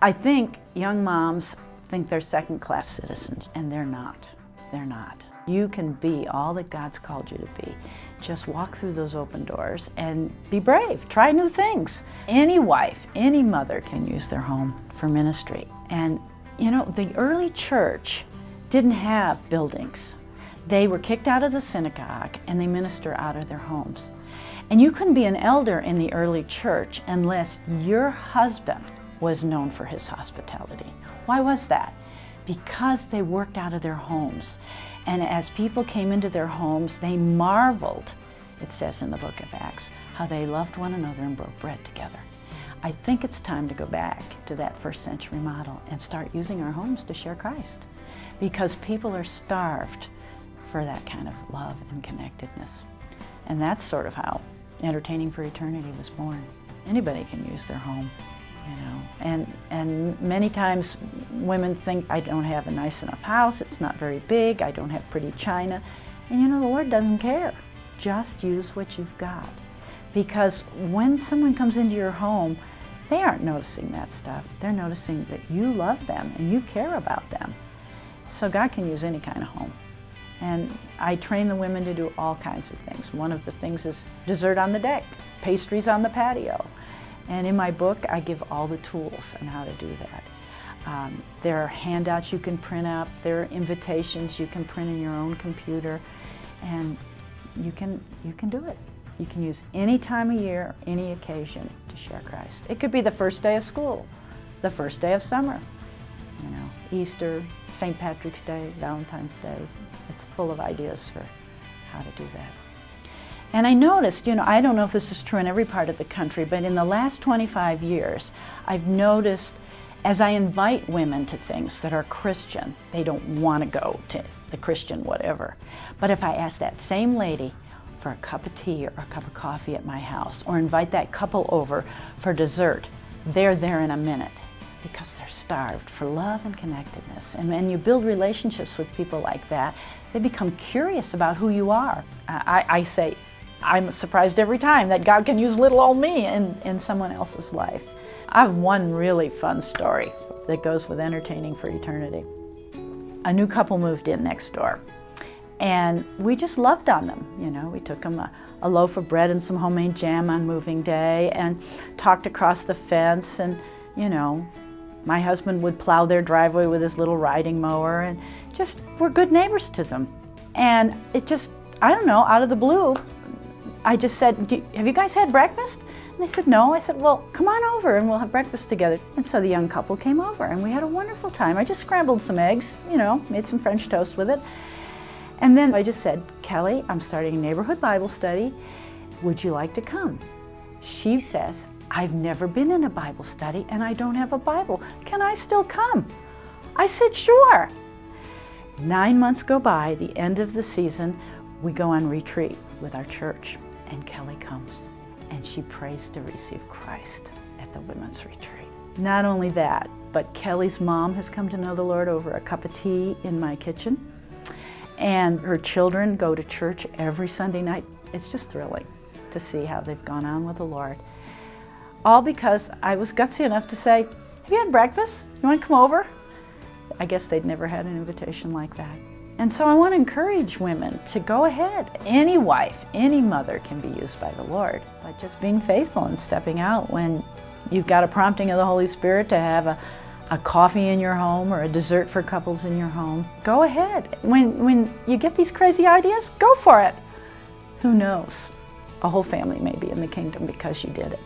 I think young moms think they're second-class citizens, and they're not. They're not. You can be all that God's called you to be. Just walk through those open doors and be brave. Try new things. Any wife, any mother can use their home for ministry. And you know, the early church didn't have buildings. They were kicked out of the synagogue and they minister out of their homes. And you couldn't be an elder in the early church unless your husband was known for his hospitality. Why was that? Because they worked out of their homes. And as people came into their homes, they marveled, it says in the book of Acts, how they loved one another and broke bread together. I think it's time to go back to that first century model and start using our homes to share Christ, because people are starved for that kind of love and connectedness. And that's sort of how Entertaining for Eternity was born. Anybody can use their home, you know. And many times women think, I don't have a nice enough house, it's not very big, I don't have pretty china. And you know, the Lord doesn't care. Just use what you've got. Because when someone comes into your home, they aren't noticing that stuff. They're noticing that you love them and you care about them. So God can use any kind of home. And I train the women to do all kinds of things. One of the things is dessert on the deck, pastries on the patio. And in my book, I give all the tools on how to do that. There are handouts you can print out. There are invitations you can print in your own computer. And you can do it. You can use any time of year, any occasion to share Christ. It could be the first day of school, the first day of summer, you know, Easter, St. Patrick's Day, Valentine's Day. It's full of ideas for how to do that. And I noticed, you know, I don't know if this is true in every part of the country, but in the last 25 years, I've noticed as I invite women to things that are Christian, they don't want to go to the Christian whatever. But if I ask that same lady for a cup of tea or a cup of coffee at my house, or invite that couple over for dessert, they're there in a minute because they're starved for love and connectedness. And when you build relationships with people like that, they become curious about who you are. I say, I'm surprised every time that God can use little old me in someone else's life. I have one really fun story that goes with Entertaining for Eternity. A new couple moved in next door. And we just loved on them, you know. We took them a loaf of bread and some homemade jam on moving day and talked across the fence, and, you know, my husband would plow their driveway with his little riding mower, and just we're good neighbors to them. And it just, I don't know, out of the blue, I just said, have you guys had breakfast? And they said, no. I said, well, come on over and we'll have breakfast together. And so the young couple came over and we had a wonderful time. I just scrambled some eggs, you know, made some French toast with it. And then I just said, Kelly, I'm starting a neighborhood Bible study. Would you like to come? She says, I've never been in a Bible study and I don't have a Bible. Can I still come? I said, sure. 9 months go by, the end of the season, we go on retreat with our church, and Kelly comes and she prays to receive Christ at the women's retreat. Not only that, but Kelly's mom has come to know the Lord over a cup of tea in my kitchen. And her children go to church every Sunday night. It's just thrilling to see how they've gone on with the Lord. All because I was gutsy enough to say, have you had breakfast? You want to come over? I guess they'd never had an invitation like that. And so I want to encourage women to go ahead. Any wife, any mother can be used by the Lord by just being faithful and stepping out when you've got a prompting of the Holy Spirit to have a coffee in your home or a dessert for couples in your home. Go ahead. When you get these crazy ideas, go for it. Who knows? A whole family may be in the kingdom because you did it.